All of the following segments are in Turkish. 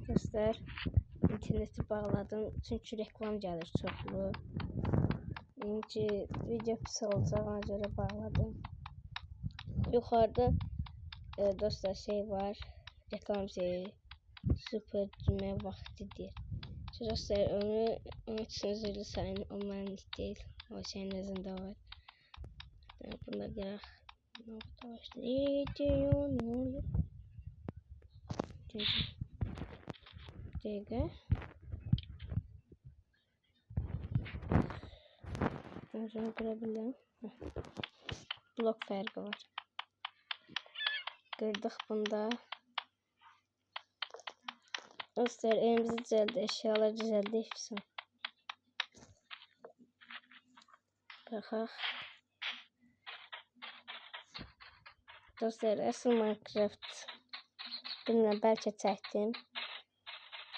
Dostlar, interneti bağladım çünkü reklam gelir çoxlu. İnci video pis olacaq, ona görə bağladım. Yuxarıda dostlar şey var, reklam şeyi, super cümle vaktidir. Dostlar onu için özürlü sayın, o mənlik değil, o şeyin özündə var. Bunda qıraq. Dəqiqə. Bunu qırabilirim. Blok fərqi var. Qırdıq bunda. Dostlar, elimizi düzəldi, eşyalar düzəldi hepsi. Baxaq. Dostlar, əsl Minecraft bilmirəm, bəlkə çəkdim.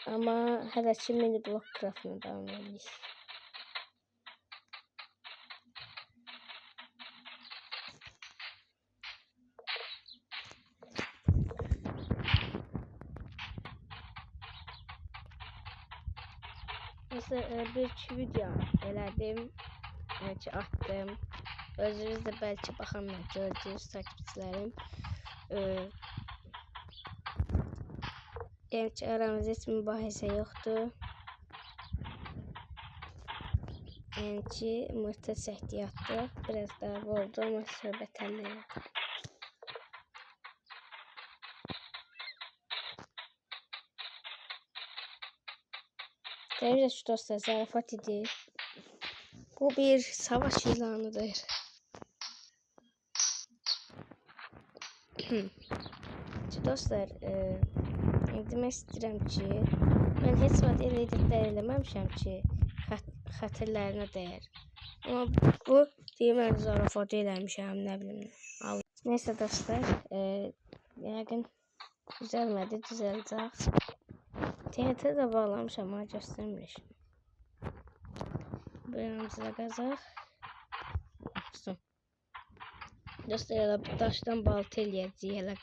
Amma hələ ki mini blok craftına davam edirik. Dostlar, bir video elədim, belki attım. Özünüz də bəlkə baxanlar gördünüz, takipçilərim. Demək ki, aramızda heç mübahisə yoxdur. Yəni ki, mırtı çəkdiyatdır. Biraz daha oldu, amma söhbət əllərim. Təbii ki, dostlar, zarafat idi. Bu bir savaş ilanıdır. Dostlar, demək istəyirəm ki, mən heç vaxt elə editlər eləməmişəm ki, xətirlərinə dəyər. Amma bu, deyimən, zarafat eləmişəm, nə bilim. Neysə dostlar, yəqin düzəlmədi, düzələcək. TNT də bağlamışam, amma göstərmir. Buramızda qazaq. Dostlar, elə daşdan balta eləyəcəyik, elə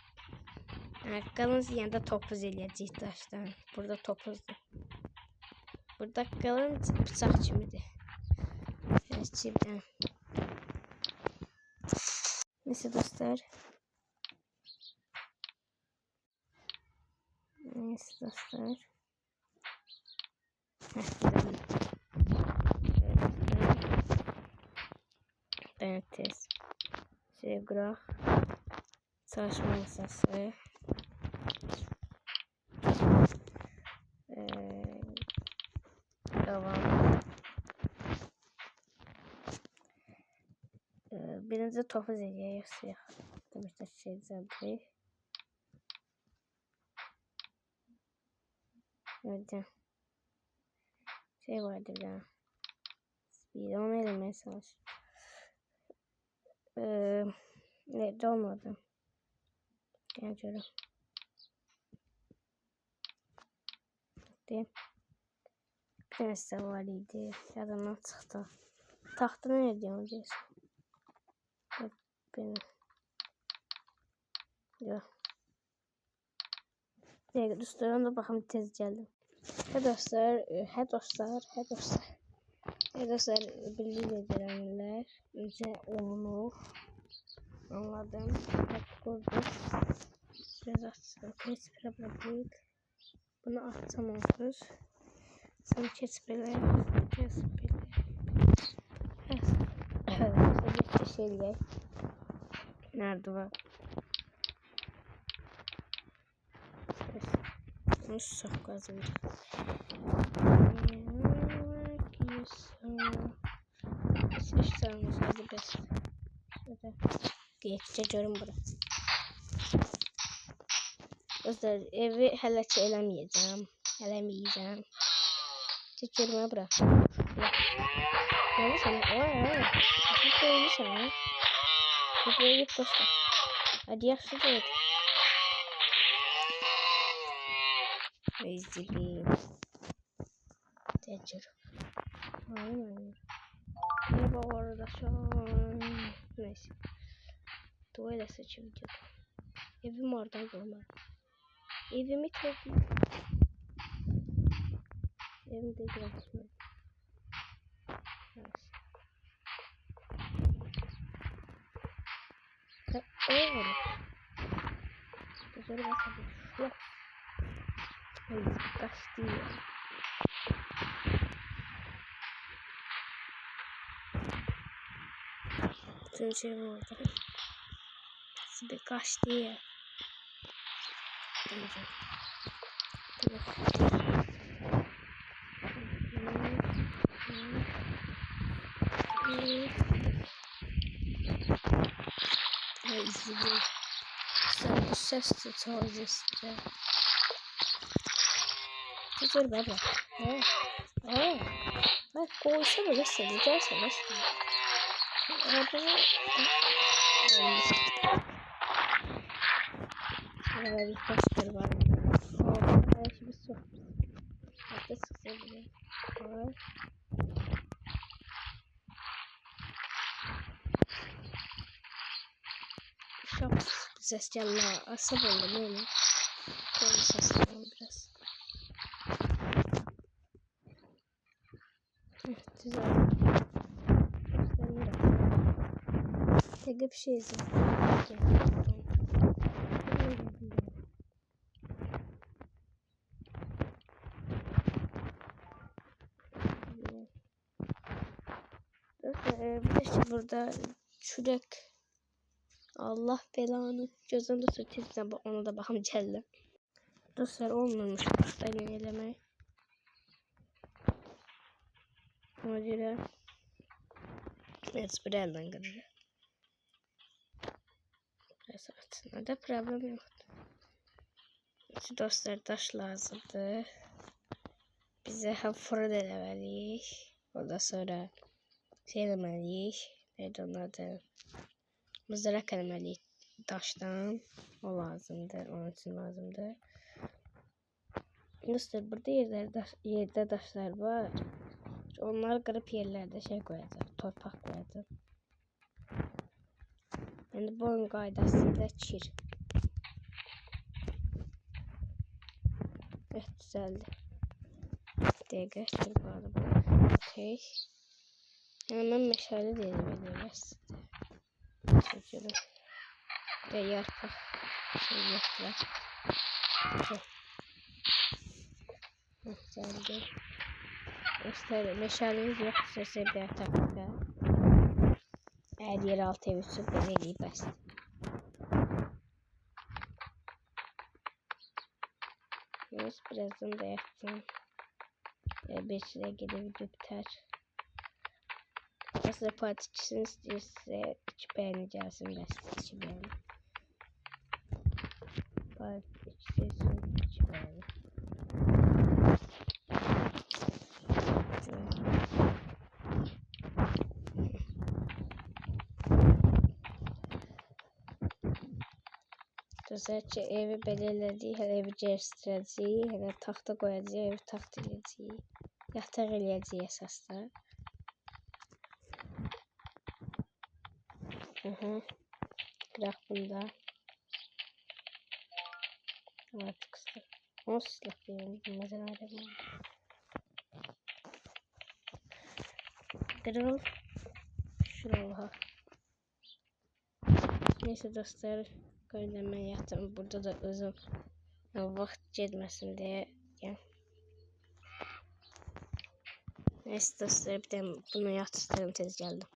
qalınc yiyəndə topuz eləyəcəyik daşdan. Burada topuzdur. Burada qalınc bıçaq kimidir. Həşçibdən. Neysə dostlar. Ben tez. Şey qıraq. Çalışma masası. Davam. Birinci topuz eləyək, yoxsa demək ki, şey düzəldik. Gördüm. Şey vardı bir daha. Speed, onu elemeye çalış. Nerede olmadı. Gel görüm. Değil. Neyse var idi. Yadımdan çıxdı. Taxtı ne ediyorum diyorsun? Benim. Yok. Deyək, dostlar, onda baxım tez gəldim. Hə dostlar, birlik edirənlər, necə olunur, anladım, hep qurdum. Biraz açsam, heç problem deyil. Bunu açsam olur. Sen keç belə. Bir şey eləyək. Nerede var? Nasıl gaz verir? İşlerimiz hadi beş. Hadi. Geçecek görün bura. Dostlar, evi hələ ki eləməyəcəm. Çəkirmə bura. Neymişəm? Çok neymişəm? Buraya git dostlar. Hadi yaxşı deyil. Ezdilim. Tecrübe. Aynen. Ne bu arada şu an. Neyse. Tuvalet seçim videoda. Evim oradan olmadı. Evimi topladım. Hem de bırakmıyorum. Evet. Evet. Güzel basalım. Yok. Hayır, kaçtı ya. Bütün şey oldu. Bir kaçtı ya. Ay izledim. Sen bu ses tutar işte. Tutar baba. Bak koysana nasıl giderse nasıl. Arabaya. Şurada bir taşlar var. Her şey bir su. Hatta sıksa bile. Şap ses geldi. Asıl oldu böyle. Böyle seslerim biraz. Güzel. Tek bir şey izledim. Bir burada çürek. Allah belanı. Gözümde sürtüyorsan ona da bakım geldi. Dostlar olmamış pastayla elemeyi. Ona göre mecbur elden kırıyor. Esasında problem yok. Şu dostlar taş lazımdı. Bize hem fırın elemeliyiz. Ondan sonra şey elemeliyiz. Neydi onun adı? Mızrak elemeliyiz. Taştan. O lazımdı. Onun için lazımdı. Dostlar burada yerde taşlar var. Onları kırıp yerlerde şey koyacağım. Torpak koyacağım. Yani bu oyun qaydasıyla çir. Evet düzeldi. Dəqiqə çir bağlı bu. Okey. Yani ben meşale değilim üniversitede. Çocuğum. Ve yarpaq. Şey yaptılar. Düzeldi. İşte meşalemiz yok. Sese bir takıda. Eğer yer altı evi süper iyi best. Neyse birazdan da yaktım. Bir süre gidip video biter. Nasıl part ikisini istiyorsa hiç beğeneceğiz. Best içi beğen. Part ikisini hiç beğen. Özellikle evi belirlediği, her evi geliştireceği, her taxta koyacağı, evi taxt edeceği, yataq eləyəcəyi əsaslar. Bırak bunda. Artık kısa. Onu silah verin. Bilmeden ayrılma. Kırıl. Şuraya. Neyse dostlar. Görünme yattım. Burada da uzun vakit geçmesin diye. Yani. Neyse dostlar bir de bunu yatıştırdım tez geldim.